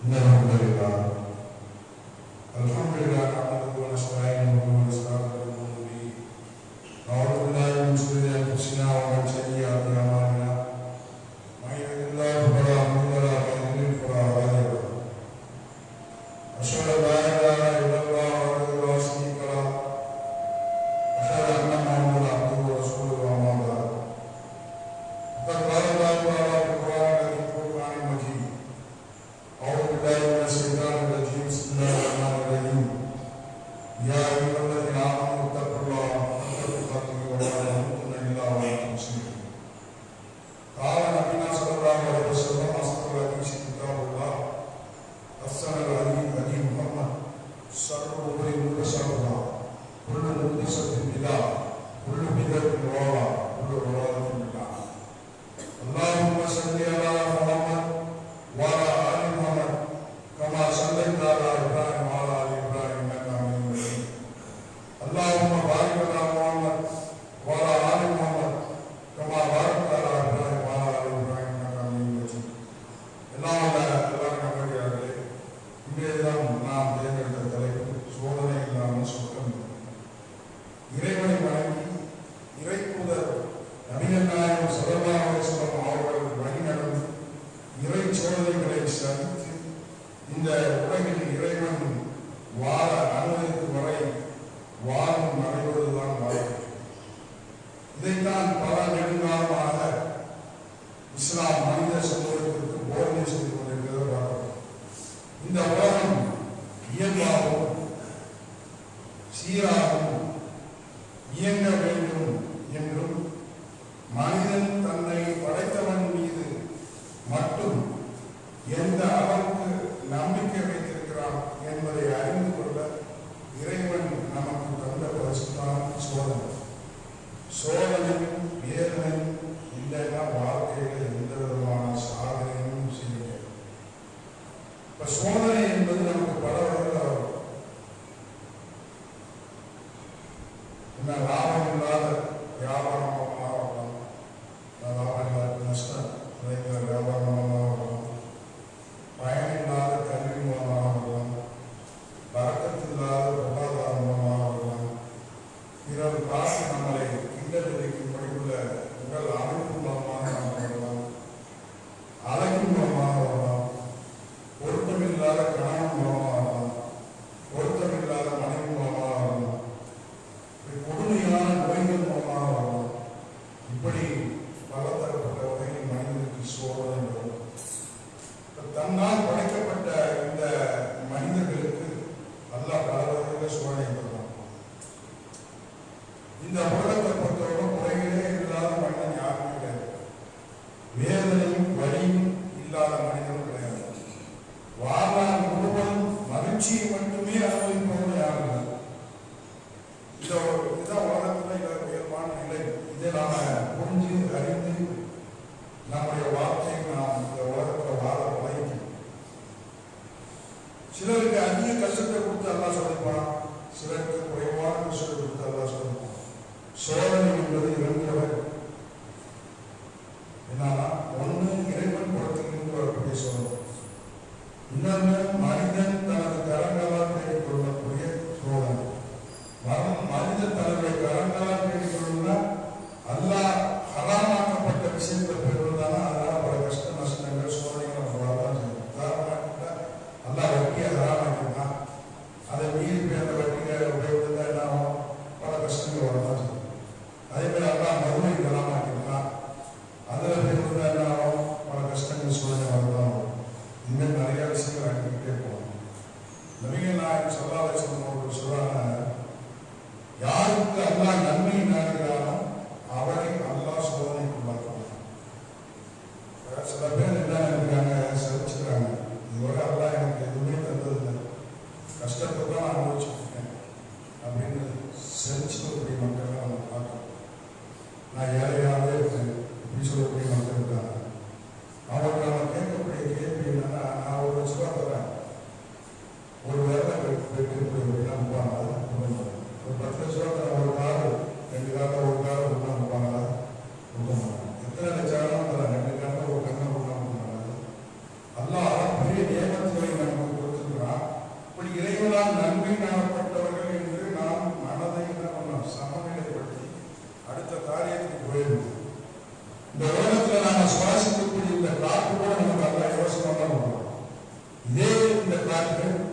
அதே மாதிரி அல்லா மறுமை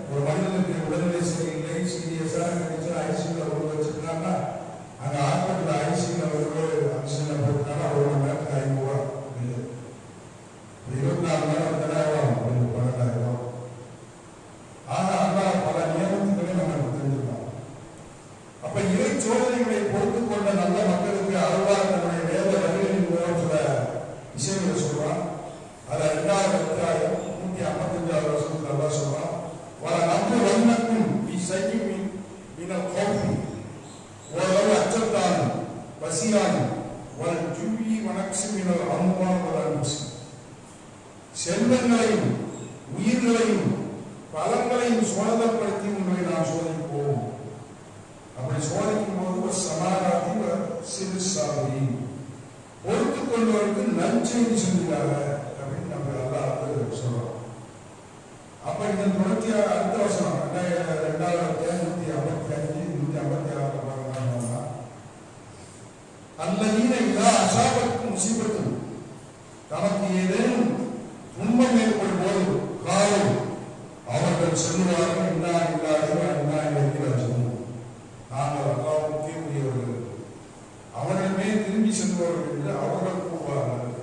ஒரு மனிதனுக்கு உடல்நிலை சரியில்லை, சீரியஸாக நினைச்சு ஐசியூல ஒரு வச்சிருக்காங்கன்னா அங்கே ஹாஸ்பிட்டல் ஐசியூல ஒரு ஆக்சிஜனை போட்டுனாலும் ஒரு மணி நேரத்துக்கு 500 ரூபா பில்லு. 24 மணி நேரம் 10,000 பில்லு, 12,000. ஆக அல்லாஹ் பல நியமத்துக்களை நமக்கு தெரிஞ்சிருக்கோம். அப்ப இறை சோதனைகளை பொறுத்துக் கொண்ட நல்ல மக்களுக்கு அல்லாஹ் தன்னுடைய வேத வழிகளின் மூலம் சில விஷயங்களை சொல்றான். அதை 2வது அத்தியாயம் 155வது வசனத்தில் அல்லாஹ் சொல்றான், வல நம்பு வண்ணக்கும் இசையும் மினல் கௌஃபி வலவு அச்சத்தானும் வசியானும் வல் ஜுவி வனக்ஸி மினல் அம்வால் வல் அன்ஃபுஸ். செல்வங்களையும் உயிர்களையும் பலங்களையும் சோதனைப்படுத்தி உங்களை நாம் சோதிப்போம். அப்படி சோதிக்கும் போது சமாதானி சிறு சாதி பொறுத்துக் கொண்டவருக்கு நற்செய்தி சொல்கிறாங்க அப்படின்னு நம்ம எல்லாம் சொல்றோம். அப்ப இந்த தொடர்ச்சியாக அடுத்த வருஷம் 2,255 156 அல்லதீன இதா அசாபத்துக்கும் முசீபத்தும், தனக்கு ஏதேனும் துன்பம் ஏற்படும் போது காலம் அவர்கள் சொல்லுவார்கள், இன்னா இல்லாத இன்னா இலக்கியம், நாங்கள் அல்லாஹ்வுக்கே உரியவர்கள், அவர்களுமே திரும்பி செல்பவர்கள் என்று அவர்கள் கூறுவார்கள்.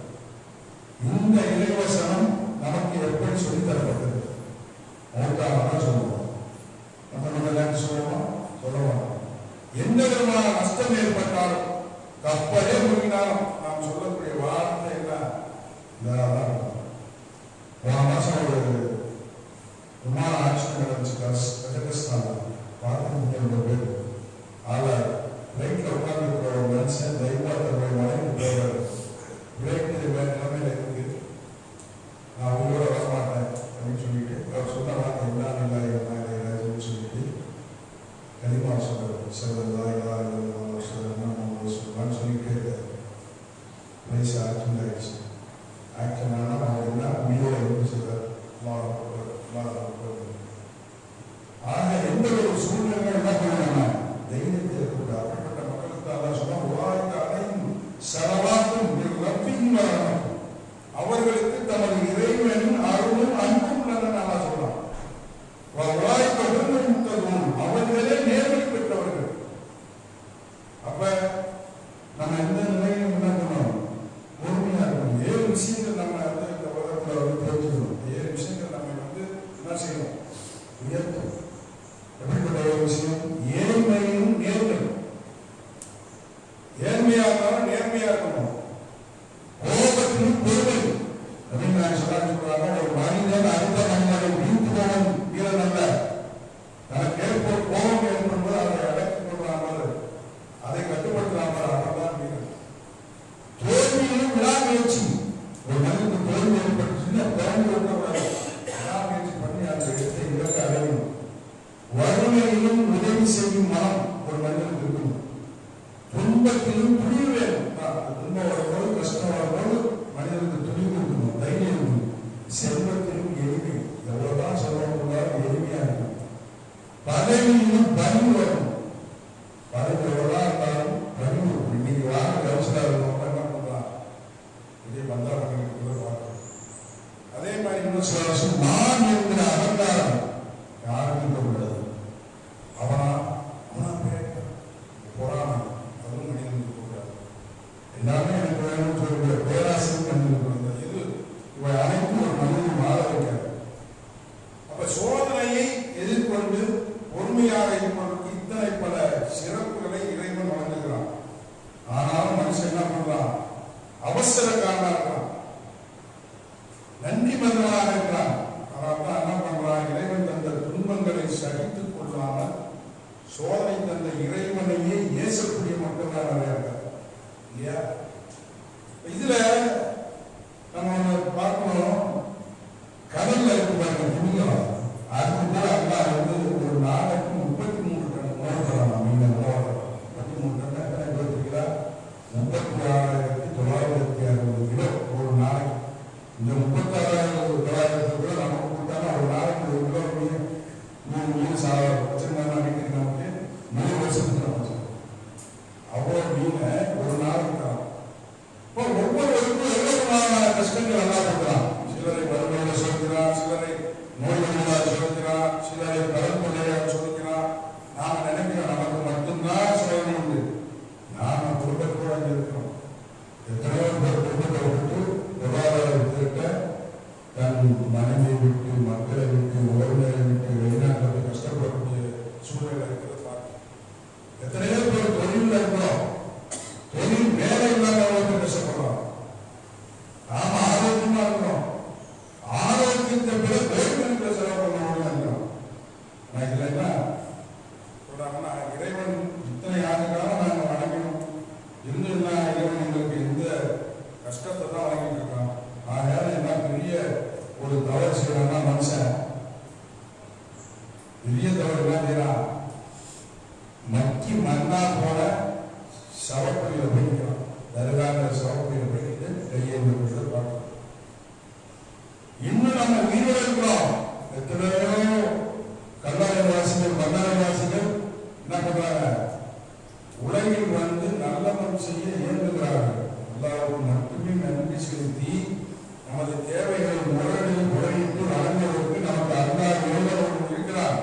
இந்த இறைவசனம் நமக்கு எப்படி சொல்லித்தரப்பட்டது? மௌத்தாதான் சொல்லுவோம், நம்ம சொல்லுவோம் சொல்லுவோம். எந்த விதமான நஷ்டம் ஏற்பட்டாலும் கப்பலே முழுகினாலும் நாம் சொல்லக்கூடிய வார்த்தை எல்லாம் இதான். போன மாசம் ஒரு விமான ஆக்சிடென்ட் நடந்துச்சு கஜகஸ்தான், 45 பேர். அதில் பிளைட்ல உட்கார்ந்து இருக்கிற ஒரு மனுஷன் தைவாத்தோட மனைவி போவார். பிளைட்டு நிலைமையில இருக்கு, நான் உங்களோட வரமாட்டேன் அப்படின்னு சொல்லிட்டு அவர் சொன்ன வார்த்தை என்ன சொல்லிட்டு கனிமா சொல்றாரு, சொல்லிட்டு வயசு ஆக்சிடென்ட் ஆயிடுச்சு. ஆக்சிடென்ட் ஆனால் அவங்க என்ன உயிரோட இருந்து சொல்றாரு. ஆக எந்த ஒரு சூழ்நிலை என்ன பண்ணுவாங்க, தைரியத்தை ஏற்பட்டு அப்படிப்பட்ட மக்களுக்கு அல்லாஹ் சொன்னா அனைத்தும் சரவாக்கும் ரப்பின் வரணும், அவர்களுக்கு தமது இறைவனின் அருளும் அன்பும் உள்ளன அல்லாஹ் சொல்றான். அவர்களே நேர்மை பெற்றவர்கள். அப்ப நம்ம எந்த நிலையிலும் என்ன பண்ணணும், பொறுமையா இருக்கணும். 7 விஷயங்கள் நம்ம இந்த உலகத்துல தெரிஞ்சுக்கணும். 7 விஷயங்கள் நம்ம என்ன செய்யணும், உயர்த்தும். எப்படிப்பட்ட ஒரு விஷயம்? ஏழ்மையும் நேர்மை. ஏழ்மையா இருந்தாலும் நேர்மையா இருக்கணும். கோபத்திலும் பொறுமை அப்படின்னு நான் சொல்றாங்க. ஒரு மனிதன் அடுத்த மனிதனை வீழ்த்துவன் வீரன் அல்ல. தனக்கு ஏற்படும் கோபம் ஏற்படும்போது அதை அடக்கிக் கொள்ளாமல், அதை கட்டுப்படுத்தாமல் அவர்தான் வீரன். தோல்வியிலும் விடாமுயற்சி. ஒரு மனிதனுக்கு தோல்வி ஏற்பட்டுச்சுன்னா தோல்வி இருக்கக்கூடாது, விடாமுயற்சி பண்ணி அந்த இடத்தை இலக்கு அடையணும். வறுமையிலும் உதவி செய்யும் மனம் ஒரு மனிதனுக்கு இருக்கணும். துன்பத்திலும் துணிவு வேணும். துன்பம் வரும்போது, கஷ்டம் வரும்போது மனிதனுக்கு துணிவு இருக்கணும், தைரியம் இருக்கணும். செல்வத்திலும் எளிமை, எவ்வளவுதான் செல்வம் இருந்தாலும் எளிமையா இருக்கணும். பதவியிலும் பணிவு வரணும். பதவி எவ்வளவுதான் இருந்தாலும் பணிவு இருக்கும். இன்னைக்கு வாங்க கவுன்சிலர் இருக்கவங்க என்ன பண்றான், இதே பந்தா பண்ணிட்டு பார்க்கணும். அதே மாதிரி இன்னும் சில வருஷம் நான் என்கிற அகங்காரம் யாருக்கும் இருக்கக்கூடாது. அவனா பொறாமை, அதுவும் மனிதனுக்கு கூடாது. எல்லாமே எனக்கு வேணும்னு சொல்லிவிட பேராசையும் மனிதனுக்கு இது இவை அனைத்தும் ஒரு மனிதன் மாற வைக்காது. அப்ப சோதனையை எதிர்கொண்டு பொறுமையாக இருப்பதற்கு இத்தனை பல சிறப்புகளை இறைவன் வழங்குகிறான். ஆனாலும் மனுஷன் என்ன பண்றான், அவசரக்காரனா இருக்கான், நன்றி மன்னனாக இருக்கிறான். அதனால்தான் என்ன பண்றான், இறைவன் தந்த துன்பங்களை சகித்துக் கொள்ளாமல் சோதனை தந்த இறைவனையே ஏசக்கூடிய மக்கள் தான் நிறைய இருக்காங்க இல்லையா? இதுல நம்ம பார்க்கணும், கடல்ல இருக்கிற புண்ணியம் அதுதான் அல்லா ஒரு நாளைக்கு 33 டன் உணவு தரலாம். மீன உணவு 33 டன் எத்தனை 36,960 கிலோ ஒரு நாளைக்கு. இந்த 36,900 கிலோ நமக்கு கொடுத்தாலும் ஒரு நாளைக்கு 1 கிலோ மீன் வச்சிருந்தா நமக்கு 3 வருஷத்துக்கு நம்ம அவ்வளோ மீனை ஒரு நாளைக்கு தரோம். இப்போ ஒவ்வொரு நமது தேவைகளை முறையில் முறையிட்டு வழங்குவதற்கு நமக்கு அல்லாஹ் எவ்வளவு இருக்கிறார்.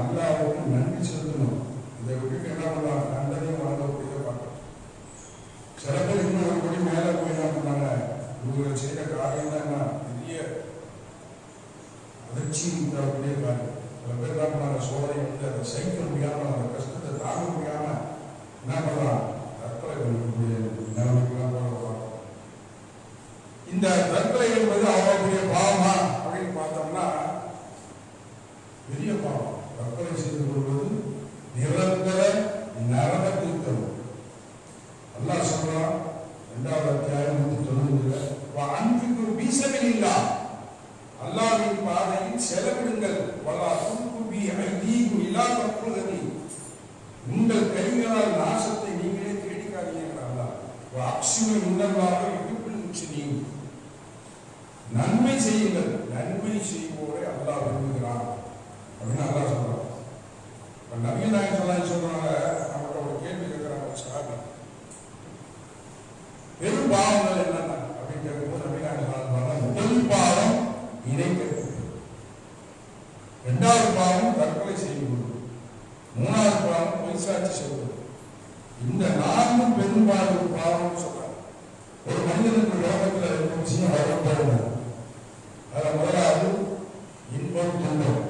அல்லாஹ்வுக்கு நன்றி செலுத்தணும். இதை விட்டுட்டு என்ன பண்ணுவாங்க, கண்டதையும் வழங்கக்கூடியதை பார்க்கணும். சில பேர் இன்னும் ஒரு படி மேலே போய் என்ன பண்ணாங்க, இவங்களை செய்த காரியம் தான் என்ன பெரிய அதிர்ச்சி தரக்கூடிய காரியம். சில பேர் என்ன பண்ணாங்க, சோதனை வந்து அதை சகிக்க முடியாமல் அந்த கஷ்டத்தை தாங்க முடியாம என்ன பண்ணலாம், தற்கொலை பண்ணக்கூடிய நிலைமைக்கெல்லாம் போக. இந்த தற்கொலை என்பது அவ்வளவு பெரிய பாவமா அப்படின்னு பார்த்தோம்னா பெரிய பாவம். தற்கொலை செய்து கொள்வது நிரந்தர நரகத்தில் தரும். அல்லாஹ் சொல்றான் 2வது அத்தியாயம் 190 அன்பிற்கு பீசவில் இல்லா, அல்லாஹ்வின் பாதையில் செலவிடுங்கள். வலா துல்கு ஐதீகும் இலா தக்ருதி, உங்கள் கைகளால் நாசத்தை நீங்களே தேடிக்காதீங்க. அல்லாஹ் அக்ஸிமு இன்னல்லாஹ யுஹிப்புல் முஹ்சினீன், நன்மை செய்யுங்கள், நன்மை செய்வோரை அல்லாஹ் விரும்புகிறான் அப்படின்னு அல்லாஹ் சொல்றான். நபிகள் நாயகம் சொல்றாங்க, அவங்கள்ட்ட ஒரு கேள்வி கேட்கிறாங்க சஹாபி, பெரும் பாவங்கள் என்னென்ன அப்படின்னு கேட்கும்போது நபிகள் நாயகம் சொல்றாங்க, முதல் பாவம் இணை கேட்பது, 2வது பாவம் தற்கொலை செய்வது, 3வது பாவம் பொய்சாட்சி செய்வது. இந்த 4 பெரும்பாலும் பாவம் சொல்றாங்க. ஒரு மனிதனுக்கு லோகத்தில் 2 விஷயம் வரப்போகுது. அதில் முதலாவது இன்பம் துன்பம்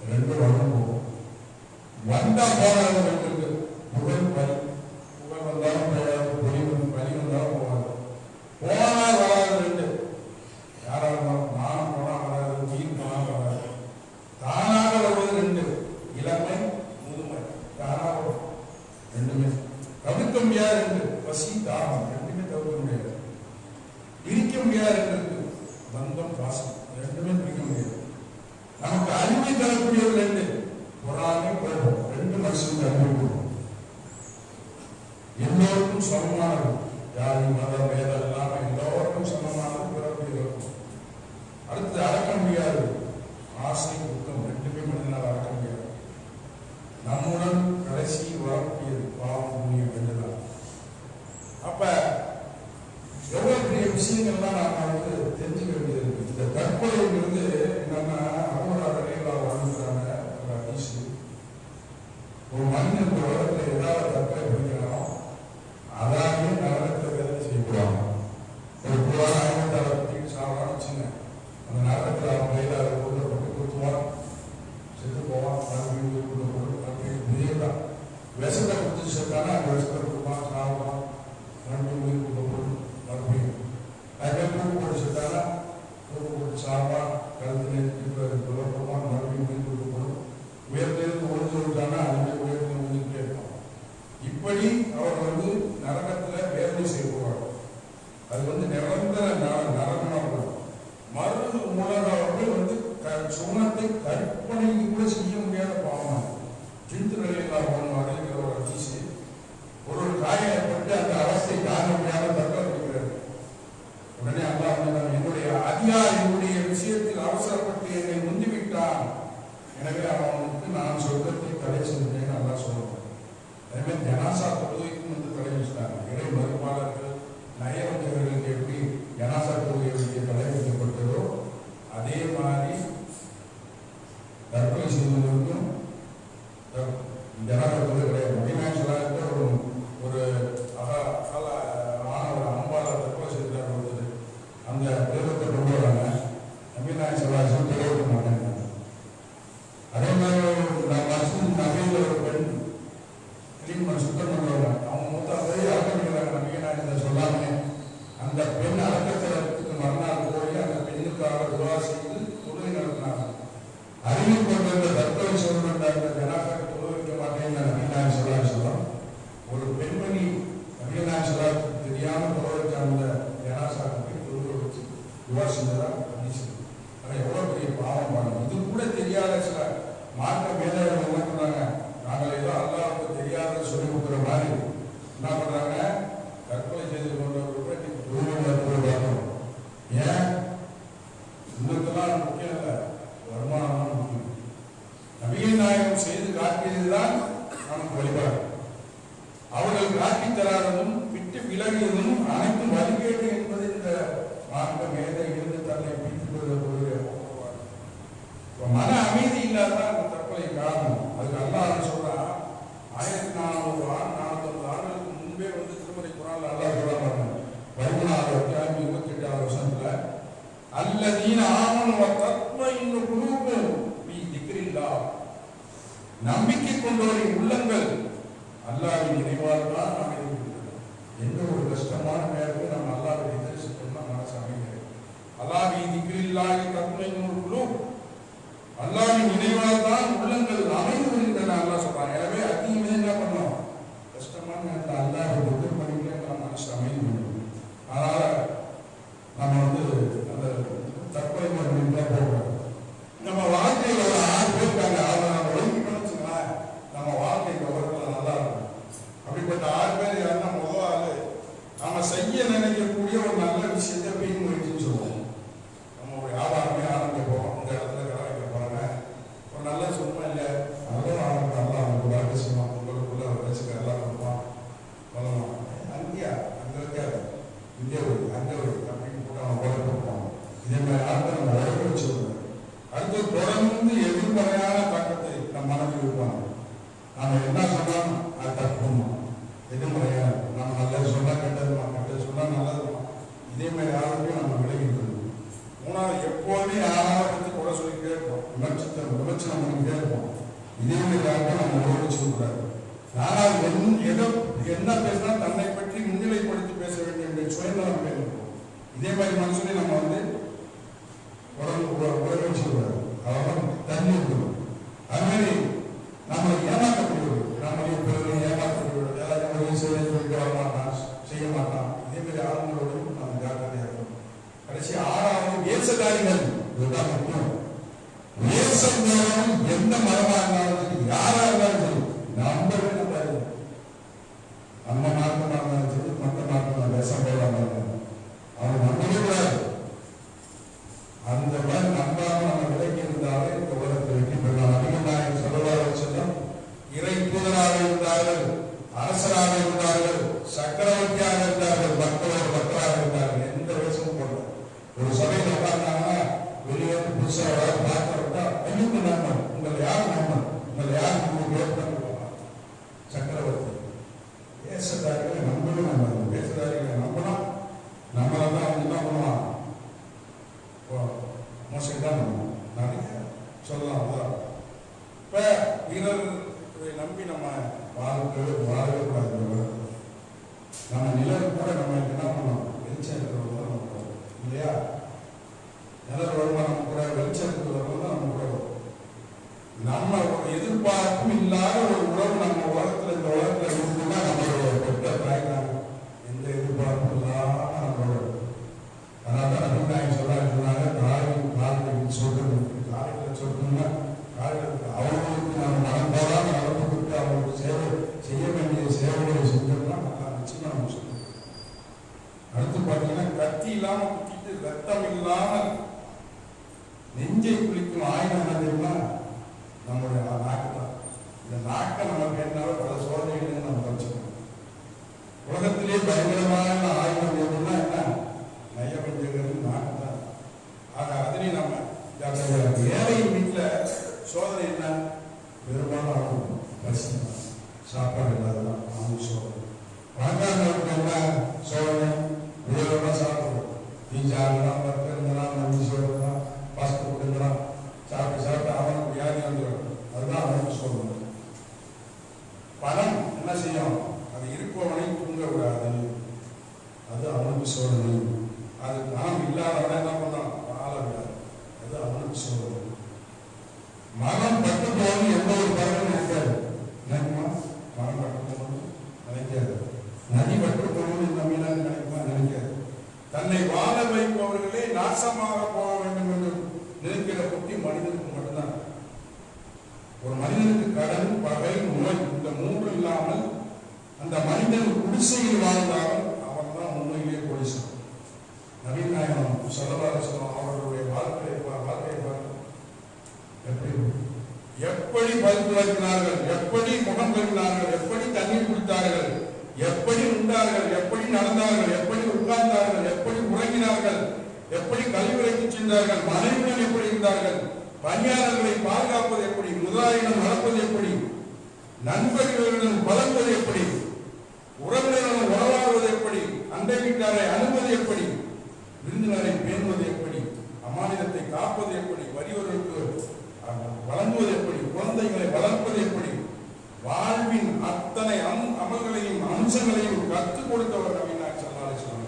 2 வரும் போகும். வந்தா போராது 2 இருக்கு. புகழ் பலி, புகழ் வந்தாலும் போகாது, பலி வந்தாலும் போகாது. போனா வராது 2. யாராக இருந்தாலும் நானும் போனா வராது, நீர் போனா வராது. தானாக வருவது 2, இளமை முதுமை தானாக வரும் 2மே. தவிர்க்க முடியாது 2, பசி தாகம் 2மே தவிர்க்க முடியாது. பிரிக்க முடியாது 2, பந்தம் பாசம் 2மே பிரிக்க முடியாது. நமக்கு அறிவை தரக்கூடியது 2, பொறாமை குழப்பம் 2 மனுஷனுக்கு அறிவை கொடுக்கும். எல்லோருக்கும் சமமானது, ஜாதி மதம் வேதம் இல்லாமல் எல்லோருக்கும் சமமானது பிறப்பு இருக்கும். அடுத்து அடக்க முடியாது, ஆசை துக்கம் 2மே மனிதனால் அடக்க முடியாது. நம்முடன் கடைசி வரக்கூடியது பாவம் புண்ணியம் 2 தான். அப்ப எவ்வளவு பெரிய விஷயங்கள்லாம் நாம வந்து தெரிஞ்சுக்க வேண்டியது இருக்கு. இந்த தற்கொலைங்கிறது என்னன்னா, வாழ்ந்துக்கிறாங்க. ஒரு மனிதன் உலகத்தில் ஏதாவது தற்கொலை பண்ணிக்கிறானோ அதாவே நரகத்தில் வேலை செய்யப்படுவாங்க. ஒரு புறான 50 சாப்பிடான்னு வச்சுங்க, அந்த நரகத்தில் அவன் கையில் அதை கொடுக்கப்பட்டு கொடுத்துவான், செத்து போவான், மறுபடியும் கொடுக்கப்படும், மறுபடியும் உயிர்தான். விஷத்தை கொடுத்து செத்தானா அந்த விஷத்தை கொடுப்பான், சாப்பிடுவான், மறுபடியும் உயிர் கொடுக்கப்படும், மறுபடியும் நிறைய பூ போட்டு செத்தானா பூ போட்டு சாப்பிடுவான், கழுத்து கொடுப்பான், மறுபடியும் உயிர் கொடுக்கப்படும். உயர்ந்தேருந்து ஒழிஞ்சு விட்டானா அதுவே உயர்ந்து ஒழிஞ்சுட்டே இருப்பான். இப்படி அவர் வந்து நரகத்தில் வேதனை செய்வார். அது வந்து நிரந்தர நரகம். மறு உலக அவர்கள் வந்து சுமத்தை கற்பனைக்கு கூட செய்ய முடியாத பாவம். ஜிந்து நிலையில் அப்படிங்கிற ஒரு அதிசி ஒரு காயப்பட்டு அந்த அவஸ்தை தாங்க முடியாத தற்கொலை பண்ணிக்கிறார். உடனே அல்லாஹ் என்னுடைய அதிகாரியுடைய விஷயத்தில் அவசரப்பட்டு என்னை முந்திவிட்டான், எனவே அவனுக்கு நான் சொர்க்கத்தை தடை செஞ்சேன் நல்லா சொல்லுவோம். அதே ஜனாசா தொழுகைக்கும் வந்து தடை வச்சுட்டாங்க. இறை மறுப்பாளர்கள் நயவஞ்சகர்களுக்கு எப்படி ஜனாசா தொழுகைகளுக்கு தடை வைக்கப்பட்டதோ அதே மாதிரி தற்கொலை செய்வதற்கும் ஜனாசா தொழுகை கிடையாது. மகிழ்ச்சியாக ஒரு மாணவர் அம்பாளர் தற்கொலை செய்தார் கொடுத்தது. அந்த தேர்தத்தை கொண்டு வராங்க. நபிநாயகம் சொல்லாச்சும் தெளிவிக்க மாட்டாங்க. அதே மாதிரி நகையில் ஒரு பெண் கிளீன் பண்ண சுத்தம் பண்ணுவாங்க. அவங்க மொத்தம் போய் அடக்கமிக்கிறாங்க. நபிநாயகத்தை சொல்லாம அந்த பெண் அடக்கத்திற்கு மறுநாள் போய் அந்த பெண்ணுக்காக துவா செய்து தொழுகை நடத்தினாங்க. அறிவு கொண்டிருந்த தற்கொலை சொல்ற ஜனாசாக்கு தொழு வைக்க மாட்டேன்னு நபிநாயகம் சொல்லலாம். ஒரு பெண்மணி நபிநாயகம் சொல்லாக்கு தெரியாமல் தொழ வச்ச அந்த ஜனாசாக்கு போய் தொழுகை வச்சு துவா செஞ்சதா அதிசயம். ஆனால் எவ்வளோ பெரிய பாவம் பாருங்க. இது கூட தெரியாத சில மார்க்க மேலாளர்கள் என்ன பண்றாங்க, நாங்கள் ஏதோ அல்லாஹ்வுக்கு தெரியாத சொல்லி கொடுக்குற மாதிரி என்ன பண்றாங்க, தற்கொலை செய்து கொண்டவர்கள் பார்க்கணும். ஏன் இன்னுக்கெல்லாம் முக்கியம் இல்லை, வருமானம் தான் முக்கியம். நபிகள் நாயகம் செய்து காட்டியதுதான் நமக்கு வழிபாடு. அவர்கள் காட்டி தராததும் விட்டு விலகியதும் அனைத்தும் வழிகேடு என்பது இந்த பார்க்க மேலே இருந்து தன்னை பிடித்து மன அமைதி இல்லாதான் அந்த தற்கொலை காரணம். அதுக்கு அல்லாஹ் சொல்றான், 1400 ஆண்டுகளுக்கு முன்பே திருமறை குர்ஆன்ல அல்லாஹ் சொல்றாங்க 16 அத்தியாயம் 28வது வசனத்துல, அல்லதீன ஆமனு வ தத்மஇன்னு குலூபுஹும் பி திக்ரில்லாஹ், நம்பிக்கை கொண்டவரின் உள்ளங்கள் அல்லாஹ்வின் நினைவால் தான் அமைதிப்படுகிறது. எந்த ஒரு கஷ்டமான நேரத்தில் நம்ம அல்லாஹ்வை நினைச்சிட்டோம்னா மனசு அமைகிறது. அல்லாஹ்வின் திக்ரில்லாஹி தத்மஇன்னுல் குலூப், அல்லாஹ்வின் நினைவால் தான் உள்ளங்கள் அமைந்து வருகின்றன அல்லாஹ் சொல்றாங்க. எனவே அதிகமே என்ன பண்ணோம், கஷ்டமான நேரத்தில் அல்லாஹ்வை திக்ர் பண்ணிக்கிட்டே நம்ம மனசு அமைதி பண்ணும். அதனால நம்ம அந்த தற்கொலை மரணம் போகிறோம். நம்ம வாழ்க்கையில் ஒரு 6 பேர் இருக்காங்க, அவங்க நம்ம ஒழுங்கிக்கணும்னு வச்சுக்கலாம், நம்ம வாழ்க்கை கவரத்தில் நல்லா இருக்கும். அப்படிப்பட்ட 6 பேர் யாருன்னா, முதல் ஆளு நம்ம செய்ய நினைக்கக்கூடிய ஒரு நல்ல விஷயத்தை பெயின் முயற்சின்னு சொல்லுவோம். நம்ம ஒரு வியாபாரமே ஆரம்பிக்க போகிறோம், இந்த இடத்துல கடை வைக்க போகிறாங்க, ஒரு நல்ல சும்மா இல்லை அதுவும் ஆரம்பிக்க நல்லா அவங்களுக்கு வாழ்க்கை செய்வோம், உங்களுக்குள்ள வச்சுக்க எல்லாம் கொடுப்போம் சொல்லணும். அங்கேயா அங்கே வைக்காது, இங்கே வை அங்கே வை அப்படின்னு போட்டு அவங்க உடல் கொடுப்போம். இதே மாதிரி ஆட்கள் நம்ம உடம்பு வச்சுருவோம். அடுத்து தொடர்ந்து எதிர்மறையான தாக்கத்தை நம் மனதில் இருப்பாங்க. நம்ம என்ன சொன்னாலும் அது தப்புமா, எதிர்மறையான நம்ம நல்லது சொன்னால் கெட்டதுமா, கெட்டது சொன்னால் நல்லதுமா, இதே மாதிரி யாருக்கும் நம்ம விலகிட்டு. மூணாவது, எப்போதுமே யாராவது பற்றி கூட சொல்லிக்கிட்டே இருப்போம், விமர்சனம் பண்ணிக்கிட்டே இருப்போம். இதே மாதிரி யாருக்கும் நம்ம உருவச்சு கூடாது. நாலாவது, என்ன பேசினா தன்னை பற்றி முன்னிலைப்படுத்தி பேச வேண்டிய சுயநலம் பேசுவோம். இதே மாதிரி மனுஷனே நம்ம உறவச்சு கூடாது, அவன் தண்ணி இருக்கணும். அது மாதிரி நம்மளை ஏமாற்றப்படுவது, நம்மளை பிறகு ஏமாற்றப்படுவது, யாராவது சொல்லிட்டு வரமாட்டான், செய்ய மாட்டான். இதே மாதிரி ஆளுங்களோடு நம்ம ஜாக்கிரதையாக இருக்கணும். கடைசி 6வது, வேசதாரிகள். இதுதான் முக்கியம். வேசம் எந்த மரமா இருந்தாலும் சரி, யாரா இருந்தாலும் சரி, நம்பவே நம்பாது. நம்ம மார்க்கமாக இருந்தாலும் சரி, மற்ற மார்க்கம் வேஷம் போடாம அவன் நம்பவே கூடாது. அந்த மாதிரி நம்பாம நம்ம விலகி இருந்தாலே இந்த உலகத்தை வெற்றி பெறலாம். அதிகமாக சொல்லவாக செல்லும் இறை தூதராக இருந்தார்கள், அரசராக இருந்தார்கள், சக்கரவர்த்தியாக இருந்தார்கள், பக்தராக இருந்தார்கள். எந்த வேஷமும் போடல. ஒரு சபையில் உட்கார்ந்தாங்கன்னா வெளியே புதுசாக பார்க்க விட்டா ஐயுக்கு நண்பன், உங்களை யார் நண்பன், உங்களை யார் சக்கரவர்த்தி. வேஷதாரிகளை நம்பவே நம்பாது. வேஷதாரிகளை நம்பினா நம்மளை தான் அவங்க என்ன பண்ணுவான், மோசடி தான் பண்ணுவோம். நிறைய சொல்லலாம். இப்போ வீரர்களை நம்பி நம்ம வாழவே கூடாது. நம்ம நிலம் கூட நம்ம என்ன பண்ணோம், வெளிச்சம் இருக்கிறவங்க நம்ம போகிறோம் இல்லையா? நிலம் வருமானம் கூட வெளிச்சம் இருக்கிறவங்க தான் நம்ம கூட வரும். நம்ம ஒரு எதிர்பார்ப்பும் இல்லாத ஒரு உறவு நம்ம உலகத்தில் இந்த உலகத்தில் இருக்குன்னா நம்மளுடைய பெற்ற தாய்க்காங்க. எந்த எதிர்பார்ப்பும் இல்லாம நம்மளோட. அதனால தான் நபிநாயகம் சொன்னாங்க, தாயின் காலையில் சொல்றது, காலையில் சொல்லணும்னா காலையில் அவங்களுக்கு நம்ம மனம் போடாமல் நடந்து கொடுத்து அவங்களுக்கு சேவை செய்ய வேண்டிய சேவைகளை செஞ்சோம்னா நல்லா நிச்சயமா நம்ம சொல்லுவோம். அடுத்து பார்த்தீங்கன்னா, கத்தி இல்லாமல் குத்திட்டு ரத்தம் இல்லாமல் நெஞ்சை குளிக்கும் ஆயுதம் என்ன தெரியுமா, நம்மளுடைய நாக்கு தான். இந்த நாக்கை நம்ம கேட்டாலும் பல சோதனைகள் நம்ம வச்சுக்கணும். உலகத்திலே பயங்கரமான ஆயுதம் எதுன்னா என்ன, நயவஞ்சகர்கள் நாக்கு தான். ஆக அதிலே நம்ம ஏழையின் வீட்டில் சோதனை என்ன, பெரும்பாலும் பசி, சாப்பாடு இல்லாததான் அவங்க சோதனை. பணக்காரர்களுக்கு என்ன சோதனை, உயர்வாக சாப்பிடுவோம். பீஜா இருக்கலாம், பர்கர் இருந்தலாம், மஞ்சள் சோறுலாம், பாஸ்ட் ஃபுட் இருந்தலாம், சாப்பிட்டு அவனுக்கு வியாதி வந்துடும். அதுதான் அவனுக்கு சோதனை. பணம் என்ன செய்யும், அது இருப்பவனை தூங்க விடாது, அது அவனுக்கு சோதனை. அது பணம் இல்லாதவனை என்ன பண்ணான், வாழ விடாது, அது அவனுக்கு சோதனை. மனம் பட்டு போவது எந்த ஒரு பறவை நினைக்காது. நினைக்குமா? மனம் பட்டு போகணும் நினைக்காது. நதி பட்டு போகணும் இந்த மீனாக நினைக்குமா? நினைக்காது. தன்னை வாழ வைப்பவர்களே நாசமாக போக வேண்டும் என்று நினைக்கிற புத்தி மனிதனுக்கு மட்டும்தான். ஒரு மனிதனுக்கு கடன், பகை, நோய் இந்த 3 இல்லாமல் அந்த மனிதன் குடிசையில் வாழ்ந்தாலும் அவன் தான் உண்மையிலே கோடீஸ்வரன். நபிநாயகம் ஸல்லல்லாஹு அலைஹி வஸல்லம் அவர்களுடைய வாழ்க்கையை எப்படி பல்பு வைக்கிறார்கள், எப்படி முகம் கழுவினார்கள், எப்படி தண்ணீர் குடித்தார்கள், எப்படி உண்டார்கள், எப்படி நடந்தார்கள், எப்படி உட்கார்ந்தார்கள், எப்படி உறங்கினார்கள், எப்படி கல்விக்கு சென்றார்கள், மனைவியுடன் எப்படி இருந்தார்கள், பணியாளர்களை பாதுகாப்பது எப்படி, முதலாளியிடம் நடப்பது எப்படி, நண்பர்களுடன் பழகுவது எப்படி, உறவினருடன் உறவாடுவது எப்படி, அண்டை வீட்டாரை அணுவது எப்படி, விருந்தினரை பேணுவது எப்படி, அமானிதத்தை காப்பது எப்படி, வறியவர்களுக்கு வழங்குவது எப்படி, குழந்தைகளை வளர்ப்பது எப்படி, வாழ்வின் அத்தனை அமல்களையும் அம்சங்களையும் கற்றுக் கொடுத்தவர் நபிகள் ஸல்லல்லாஹு அலைஹி வஸல்லம்.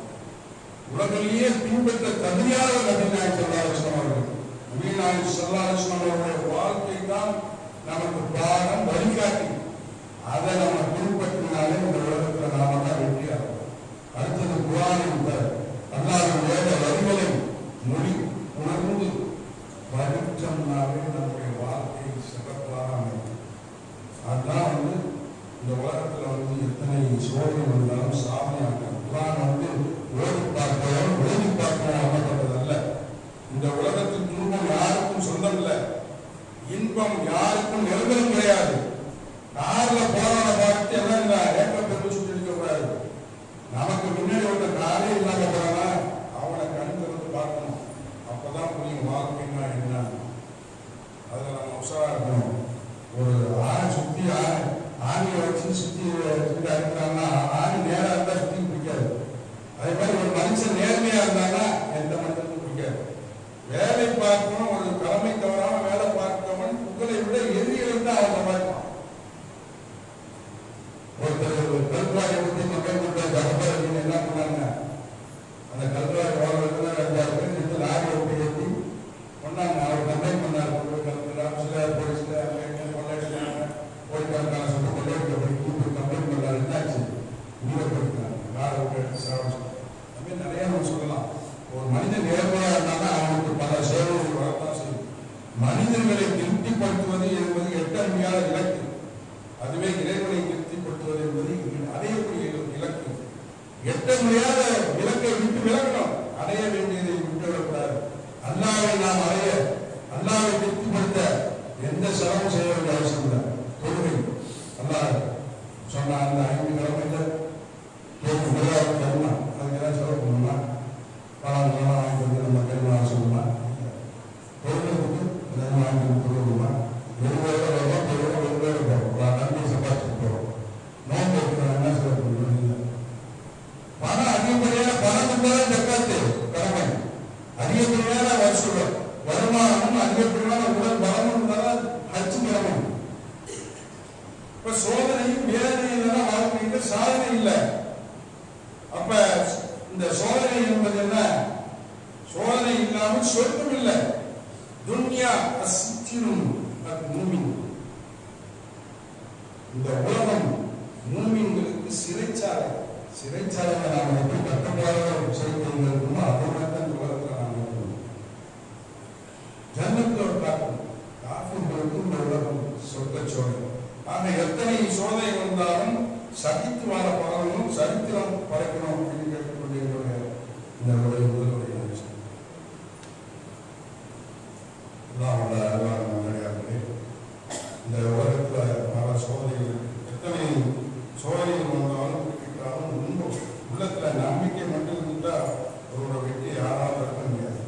உலகிலேயே பின்பற்ற தகுதியானவர் நபிகள் ஸல்லல்லாஹு அலைஹி வஸல்லம் அவர்கள். நபிகள் ஸல்லல்லாஹு அலைஹி வஸல்லம் அவருடைய வாழ்க்கை தான் நமக்கு பாடம், வழிகாட்டி. அதை நம்ம பின்பற்றினாலே இந்த உலகத்தில் நாம தான் வெற்றியாகும். அடுத்தது குர்ஆனில் அல்லாஹ்வுடைய வரிகளை மொழி உணர்ந்து படித்தோம்னாவே நம்முடைய வாழ்க்கை சிறப்பாக அமையும். அதுதான் இந்த உலகத்தில் எத்தனை சோதனை வந்தாலும் சாதனையாகும். குர்ஆன் ஓடி பார்க்கிறோம், எழுதி பார்க்கிறோம் அமைக்கப்பட்டதல்ல. இந்த உலகத்தில் துன்பம் யாருக்கும் சொந்தம் இல்லை, இன்பம் யாருக்கும் நிரந்தரம் கிடையாது. கார்ல போறவன பார்த்து என்ன ஏற்ற பெருமை சுற்றி இருக்கக்கூடாது. நமக்கு முன்னாடி ஒரு காரே இல்லாம போறானா அவனை கண் திறந்து பார்க்கணும். அப்பதான் புரியும் வாழ்க்கைன்னா என்ன. அதுல நம்ம உஷாரா இருக்கணும். ஒரு ஆணை சுத்தி ஆணியை வச்சு சுத்தி அடிக்கிறாங்கன்னா ஆணி நேரா இருந்தா சுத்தி பிடிக்காது. அதே மாதிரி ஒரு மனுஷன் நேர்மையா இருந்தாங்கன்னா எந்த மனுஷனுக்கும் பிடிக்காது. வேலை பார்க்கணும், ஒரு கடமை தவறாம வேலை பார்க்கவன் உங்களை விட எதிரிகள் தான் அவங்க பார்க்கணும். ஒருத்தர் கல்வாயை ஊற்றி மக்கள் ஜபர் என்ன பண்ணாங்க, அந்த கல்வாய் வாழ்றதுல 2,000 பேர் எடுத்து லாரி ஓட்டி ஏற்றி கொண்டாங்க. அவர் கம்ப்ளைண்ட் பண்ணார், சில போலீஸ்ல கொள்ளையடிக்கிறாங்க, போலீஸ்காரங்க சொல்லி கொள்ளையடிக்கப்படி கூப்பிட்டு கம்ப்ளைண்ட் பண்ணார். என்னாச்சு, ஊழப்படுத்தினாங்க, லாரி ஓட்டி எடுத்து சாப்பிட்டு. அதுமாதிரி நிறைய நம்ம சொல்லலாம். ஒரு மனிதன் நேர்மையா இருந்தாலும் அவனுக்கு பல சேவைகள் வரத்தான் செய்யும். மனிதர்களை திருப்திப்படுத்துவது என்பது எட்ட முடியாத இலக்கு. அதுவே இறைவனை திருப்திப்படுத்துவது என்பது அடையக்கூடிய இலக்கு. எட்ட முடியாத இலக்கை விட்டு விலகணும், அடைய வேண்டியதை விட்டுவிடக்கூடாது. அல்லாஹ்வை நாம் அடைய, அல்லாஹ்வை திருப்திப்படுத்த எந்த செலவும் செய்ய வேண்டிய அவசியம் இல்லை. தொழுகை அல்லாஹ் சொன்ன அந்த 5 கிழமைகள் முதலாவது கருமா, அதுக்கு ஏதாவது செலவு பண்ணணுமா, பணம் வாங்கி வந்து நம்ம கருமா சொல்லணுமா, தொழுகைக்கு வாங்கி கொடுக்கணுமா, நன்மை சம்பாதிச்சு போறோம். நோன்பு என்ன செலவு பண்ணணும், பணம் அதிகப்படியான பணம் இருந்தாலும் ஜக்காத்து கடமை, அதிகப்படியான வருமானம் அதிகப்படியான உடல் பலமும் இருந்தாலும் ஹஜ் கடமை. இப்ப சோதனையும் வேதனையும் வாழ்க்கைக்கு சாதனை இல்லை. அப்ப இந்த சோதனை என்பது என்ன, சோதனை இல்லாமல் சொர்க்கம் இல்லை. துன்யா அஸ்ஜினுன் அல்-மூமின், இந்த உலகம் மூமின்களுக்கு சிறைச்சாலை. சிறைச்சாலை நாம் எப்படி கட்டுப்பாடுகள் செய்வதற்கு இருக்குமோ அதோட இந்த உலகத்தில் நாம் இருக்கணும். ஜன்னத்தில் ஒரு காஃபிர்களுக்கு இந்த உலகம் சொர்க்கச்சோலை. ஆக எத்தனை சோதனை வந்தாலும் சகித்து வாழ பழகணும், சரித்திரம் படைக்கணும் அப்படின்னு கேட்டுக்கொண்டு என்னுடைய இந்த முதலுடைய இந்த உலகத்தில் பல சோதனைகள், எத்தனை சோதனைகள் வந்தாலும் குறிப்பிட்டாலும் உண்மை உள்ளத்தில் நம்பிக்கை மட்டும் இருந்தால் அவரோட வெற்றியை யாராலும் இருக்க முடியாது.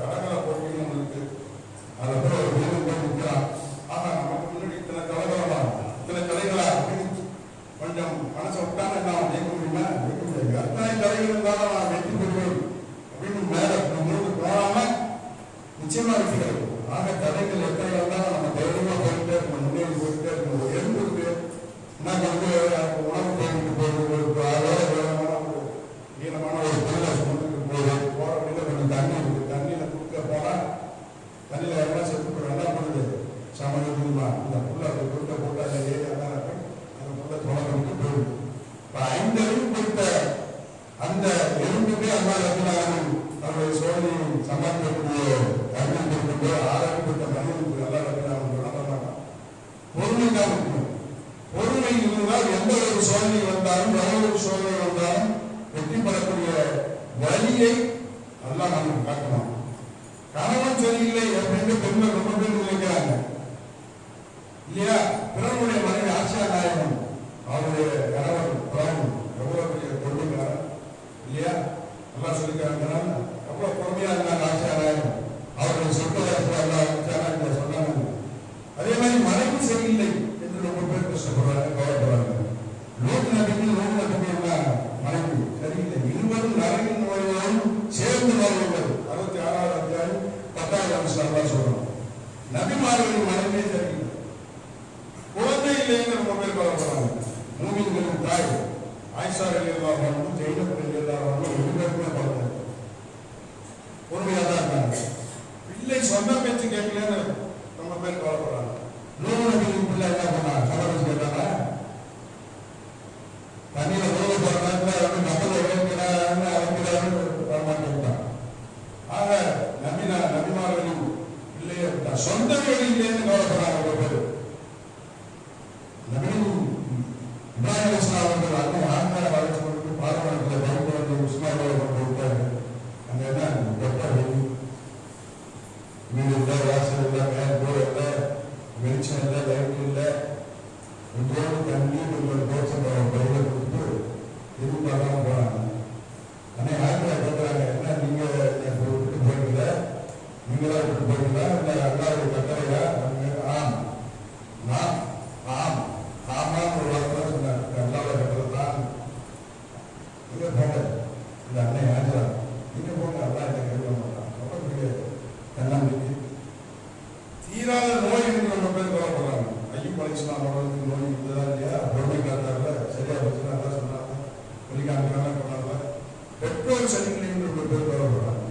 கலகல போட்டின்னு ஒன்று இருக்கு, அதை போய் ஒரு வீரன் போய் நிற்கிறான். ஆனா நமக்கு முன்னாடி இத்தனை கலகலமா இத்தனை கலைகளா அப்படின்னு கொஞ்சம் மனசை விட்டான நான் ஜெயிக்க முடியுமா, ஜெயிக்க முடியாது. எத்தனை கலைகள் இருந்தாலும் நான் வெற்றி பெறுவேன் அப்படின்னு மேல முன்னுக்கு போகாம நிச்சயமா வெற்றி கிடைக்கும். ஆக தடைகள் எத்தனை இருந்தாலும் நம்ம தைரியமா போயிட்டே இருக்கணும், முன்னேறி போயிட்டே இருக்கணும். ஒரு எறும்புக்கு நான் வந்து உணவு தேடிட்டு போகுது, ஒரு அதோட வேகமான ஒரு நீளமான ஒரு பொருளை சுமந்துட்டு போகுது, போற வழியில கொஞ்சம் தண்ணி இருக்குது, தண்ணியில குறுக்க போனா தண்ணியில எல்லாம் செத்து போய் என்ன பண்ணுது, சமயமா இந்த புள்ள அப்படி குறுக்க போட்டு அந்த ஏரியா தான் அந்த புள்ள தொடர்ந்து போயிடுது. இப்போ 5 அறிவு கொடுத்த அந்த எறும்புக்கு அம்மா ரத்னாவும் அவருடைய சோதனையை சமாளிக்கக்கூடிய தண்ணி கொடுக்கும்போது 6 அறிவு கொடுத்த மனிதனுக்கு நல்லா ரத்னாவும் நடத்த மாட்டான். பொறுமை தான் முக்கியம். பொறுமை இருந்தால் எந்த ஒரு சோதனை வந்தாலும் எவ்வளவு ஒரு சோதனை வந்தாலும் வெற்றி பெறக்கூடிய வழியை எல்லாம் நமக்கு காட்டணும். கணவன் சரியில்லை அப்படின்னு பெண்கள் ரொம்ப பேர் நினைக்கிறாங்க இல்லையா. பிறனுடைய மனைவி ஆசியா நாயகன், அவருடைய கணவன் பிறன் எவ்வளவு பெரிய கொள்கைக்காரன் இல்லையா, நல்லா சொல்லிக்கிறாங்க. அவ்வளவு பொறுமையா இருந்தாங்க ஆட்சியாளர். அவர்கள் சொல்லுவார்கள் சொன்னாங்க. அதே மாதிரி மனைவி சரியில்லை என்று ரொம்ப பேர் கஷ்டப்படுறாங்க, கவலைப்படுறாங்க. லோட் நபிக்கு மனைவி சரியில்லை. இருவரும் நரகின் நோயோடும் சேர்ந்து வாழ்வுள்ளது. 66வது அத்தியாயம் 10வது வசனம் சொல்றோம். நபிமார்களின் மனைவி சரியில்லை, குழந்தை இல்லைன்னு ரொம்ப பேர் கவலைப்படுறாங்க. மூமின்களின் தாய் ஆயிஷா ரலியல்லாஹு அன்ஹா, ஜெயினப் ரலியல்லாஹு அன்ஹா இருவருமே குழந்தை பொறுமையா தான் இருக்காங்க. பிள்ளை சொந்த பேச்சு கேட்கலன்னு ரொம்ப பேர் கவலைப்படுறாங்க. நூறு நபியின் பிள்ளை என்ன பண்ணாங்க? சொந்த பேச்சு கேட்டாங்க. தண்ணியில நூறு போற நேரத்தில் கப்பலை வேண்டான்னு அழைக்கிறாருன்னு வரமாட்டேன். ஆக நபிமார்களின் பிள்ளையை விட்டா சொந்த வீடு இல்லைன்னு கவலைப்படுறாங்க ஒரு பேர். இப்ராஹிம் அலைஹிஸ்ஸலாம் அவர்கள் அன்னை ஆண்களை வளர்ச்சி கொடுத்து பாலைவனத்தில் பருவத்தில் இஸ்மாயிலை கொண்டு விட்டாரு. அங்கே என்ன பெட்டர் வீடு இல்லை, வாசல் இல்லை, மேல் போர் இல்லை, வெளிச்சம் இல்லை, லைட் இல்லை, கொஞ்சோடு தண்ணி கொஞ்சம் தோசை பயிரை கொடுத்து எதிர்பார்க்காம போனாங்க. ஆனால் ஆண்களை கேட்குறாங்க, என்ன நீங்க விட்டு போயிடல, நீங்களா விட்டு போயிடல, இல்லை அல்லாவுடைய கட்டளையா? ஆம் நான் ஆம் ஆமாம் ஒரு வார்த்தை சொன்னார். அல்லாவுடைய கட்டளை தான். நீங்க போங்க, இந்த அன்னை ஆஜரா நீங்க போங்க, அல்லா என்ன கேட்க மாட்டான். ரொம்ப பெரிய தன்னம்பிக்கை. தீராத நோய் என்று ரொம்ப பேர் கவலைப்படுறாங்க. ஐயூப் அலைஹிஸ்ஸலாம் அவர்களுக்கு நோய் இருந்ததா இல்லையா? பொறுமை காத்தார்ல, சரியா வச்சுனா எல்லாம் சொன்னாங்க, வெளிக்காமிக்காம பண்ணாங்க. பெட்ரோல் சரியில்லை என்று ரொம்ப பேர் கவலைப்படுறாங்க.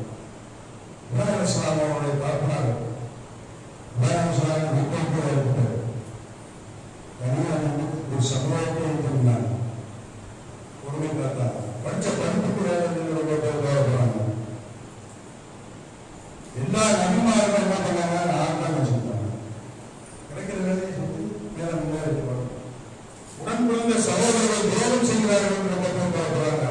இப்ராஹிம் அலைஹிஸ்ஸலாம் அவருடைய பார்ப்பனார். இப்ராஹிம் அலைஹிஸ்ஸலாம் வீட்டில் இருக்கிறார். ஒரு சமுதாயத்தை இருந்தாங்க, பொறுமை காத்தார். படிச்ச படிப்புக்கு ரொம்ப பேர் கவலைப்படுறாங்க. எல்லா நபிமார்களும் என்ன பண்ணாங்க? ஆண்தான் வச்சிருந்தாங்க. கிடைக்கிற வேலையை செஞ்சு மேல முன்னேறிப்பாங்க. உடன் பிறந்த சகோதரர்கள் துரோகம் செய்கிறார்கள் என்று ரொம்ப பேர் கவலைப்படுறாங்க.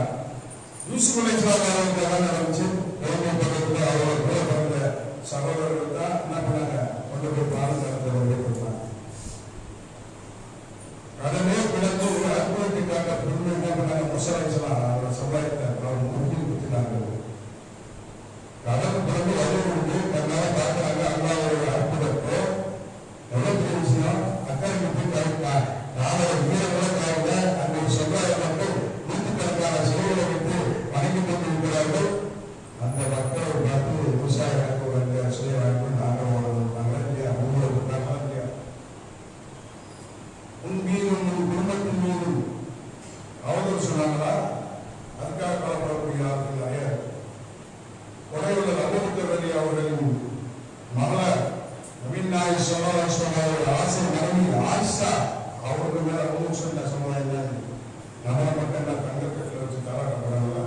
யூசுப் அலைஹிஸ்ஸலாம் அவர்கள் நடந்துச்சு. குழந்தை பக்கத்தில் அவர்கள் கூட பிறந்த சகோதரர்கள் தான் என்ன பண்ணாங்க? கொண்டு போய் பாடம் நடத்த கொடுத்தாங்க. கடலே பிளந்து ஒரு அற்புதத்துக்காக பெண்ணு என்ன பண்ணாங்க? மூசா அலைஹிஸ்ஸலாம் அவரோட சமுதாயத்தை அவர் முக்கியம் கொடுத்துட்டாங்க. கடல் பிறந்து வலுவொன்று கண்ணால பார்க்கிறாங்க. அல்லாவுடைய அற்புதத்தை எவ்வளவு பெரிய விஷயம். அக்கறைக்கு போய் கரெக்டாக நாளை வீரர்களை காய்ந்த அந்த ஒரு சமுதாய மக்கள் நூற்றுக்கணக்கான சிலைகளை விட்டு வணங்கி கொண்டிருக்கிறார்கள். அந்த மக்களை பார்த்து விவசாய சிலை வாங்கி நாங்கள் வாழ்ந்தாங்க இல்லையா? உங்களுக்கு இருக்காங்களா இல்லையா? உன் மீதும் உன் குடும்பத்தின் மீதும் அவதூறு சொன்னாங்களா? அதுக்காக கவலைப்படக்கூடிய ஆட்கள் கொடையுள்ள அபூபக்கர் ரலியல்லாஹு அவர்களின் மகள் நபிகள் நாயகம் ஸல்லல்லாஹு அலைஹி வஸல்லம் அவர்கள் ஆசை மனைவி ஆயிஷா அவர்கள் மேல சொன்ன சமுதாயம் நம்ம மக்கள் தங்கத்தில் வச்சு தாராட்டப்படுறாங்களா?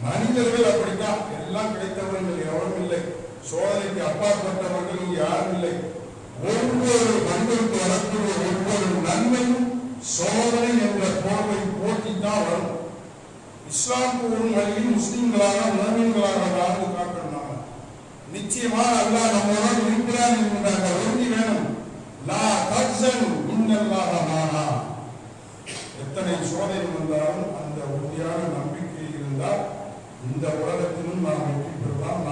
மனிதர்கள் அப்படித்தான். எல்லாம் கிடைத்தவர்கள் எவரும் இல்லை. சோதனைக்கு அப்பாற்பட்டவர்கள் இங்கு யாரும் இல்லை. ஒவ்வொரு மனிதனுக்கு வரக்கூடிய ஒவ்வொரு நன்மையும் சோதனை என்ற போர்வை போட்டித்தான் வரும். இஸ்லாம் கூறும் வழியில் முஸ்லிம்களாக முஸ்லிம்களாக வாழ்ந்து காட்டணும். நிச்சயமாக அல்லாஹ் நம்முடன் இருக்கிறான் என்கிற அந்த உறுதி வேணும். லா தஹ்சன் இன்னல்லாஹ மஅனா. எத்தனை சோதனை வந்தாலும் அந்த உறுதியான நம்பிக்கை இருந்தால் இந்த உலகத்திலும் நாம் வெற்றி பெறலாம்.